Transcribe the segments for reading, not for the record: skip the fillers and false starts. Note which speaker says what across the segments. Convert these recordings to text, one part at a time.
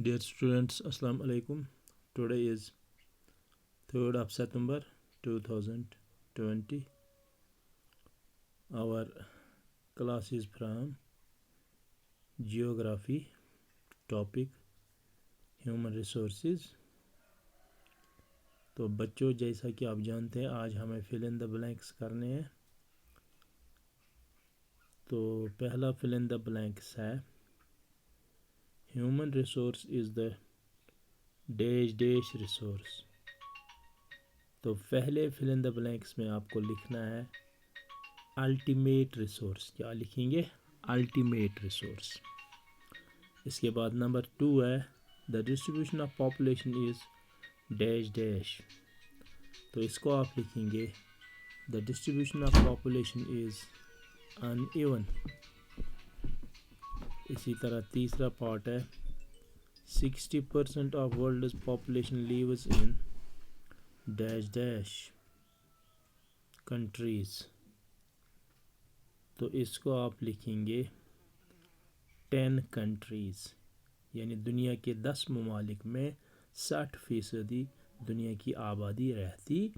Speaker 1: Dear students, Assalamu alaikum. Today is 3rd of September 2020. Our class is from Geography, topic Human Resources. तो बच्चों, जैसा कि आप जानते हैं, आज हमें फिल इन द ब्लैंक्स करने हैं. तो पहला फिल इन द ब्लैंक्स है human resource is the dash dash resource. तो पहले फिल इन द ब्लैंक्स में आपको लिखना है अल्टीमेट रिसोर्स. क्या लिखेंगे? Ultimate resource. इसके बाद नंबर 2 है the distribution of population is dash dash. तो इसको आप लिखेंगे the distribution of population is uneven. इसी तरह तीसरा पार्ट है 60% of world population lives in dash dash countries. तो इसको आप लिखेंगे 10 कंट्रीज़, यानी दुनिया के 10 ममालिक में 60% दुनिया की आबादी रहती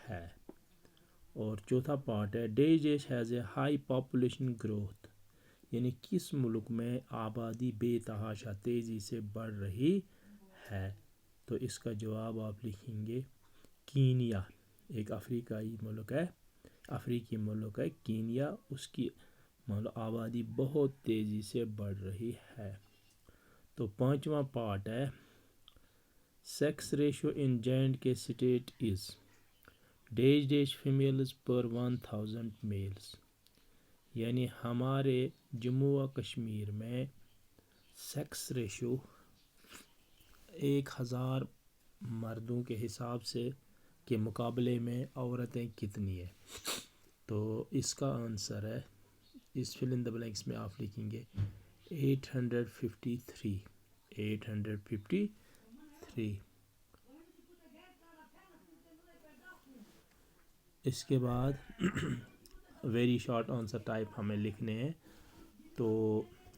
Speaker 1: है. और चौथा पार्ट है dash dash has a high population growth, यानी किस मुल्क में आबादी बेतहाशा तेज़ी से बढ़ रही है. तो इसका जवाब आप लिखेंगे कीनिया. एक अफ्रीकी मुल्क है कीनिया, उसकी आबादी बहुत तेज़ी से बढ़ रही है. तो पांचवा पार्ट है sex ratio in J&K state is dash dash females पर 1000 मेल्स, यानी हमारे जम्मू व कश्मीर में सेक्स रेशो 1000 मर्दों के हिसाब से के मुकाबले में औरतें कितनी है. तो इसका आंसर है, इस फिल इन द ब्लैंक्स में आप लिखेंगे 853. इसके बाद वेरी शॉर्ट आंसर टाइप हमें लिखने हैं. तो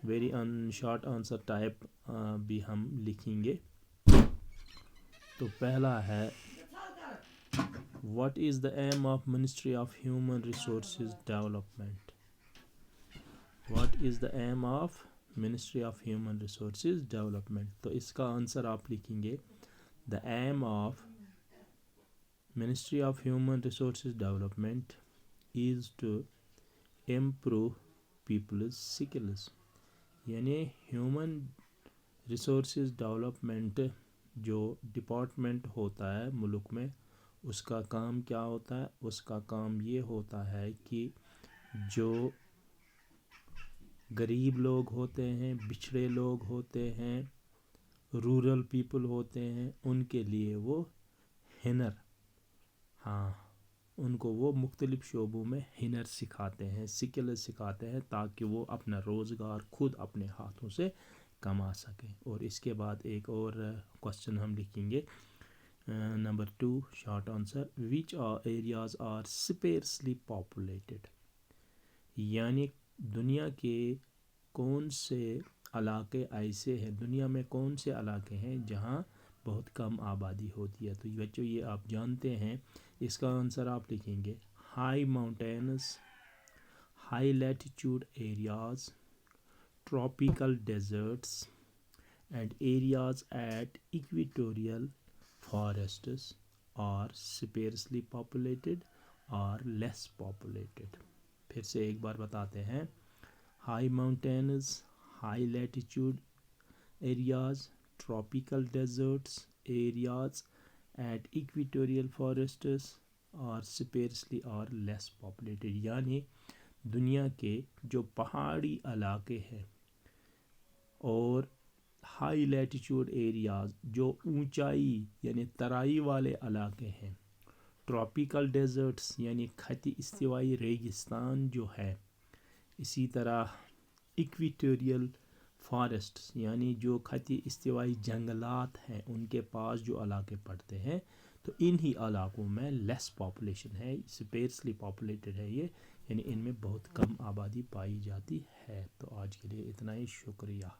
Speaker 1: वेरी शॉर्ट आंसर टाइप भी हम लिखेंगे. तो पहला है what is the aim of ministry of human resources development. What is the aim of ministry of human resources development. तो इसका आंसर आप लिखेंगे the aim of ministry of human resources development is to improve people's skills, यानी human resources development जो department होता है मुल्क में, उसका काम क्या होता है? उसका काम ये होता है कि जो गरीब लोग होते हैं, बिछड़े लोग होते हैं, रूरल पीपल होते हैं, उनके लिए वो उनको वो मुख्तलिफ शोबों में हिनर सिखाते हैं, स्किल सिखाते हैं, ताकि वो अपना रोज़गार खुद अपने हाथों से कमा सकें. और इसके बाद एक और क्वेश्चन हम लिखेंगे number 2 short answer which areas are sparsely populated, यानी दुनिया के कौन से इलाके ऐसे हैं, दुनिया में कौन से इलाके हैं जहाँ बहुत कम आबादी होती है. तो बच्चों, ये आप जानते हैं. इसका आंसर आप लिखेंगे high mountains, high latitude areas, tropical deserts and areas at equatorial forests are sparsely populated और लेस पॉपुलेटेड. फिर से एक बार बताते हैं. High mountains, high latitude areas, tropical deserts areas at equatorial forests are sparsely or less populated, यानी दुनिया के जो पहाड़ी इलाके हैं और हाई लैटिट्यूड एरियाज़ जो ऊंचाई यानी तराई वाले इलाके हैं, ट्रॉपिकल डेजर्ट्स यानी खती इस्तिवाई रेगिस्तान जो है, इसी तरह इक्वेटोरियल फॉरेस्ट्स यानी जो खती इस्तिवाई जंगलात हैं, उनके पास जो इलाके पड़ते हैं, तो इन्हीं इलाकों में लेस पॉपुलेशन है, स्पेर्सली पॉपुलेटेड है ये, यानी इनमें बहुत कम आबादी पाई जाती है. तो आज के लिए इतना ही, शुक्रिया.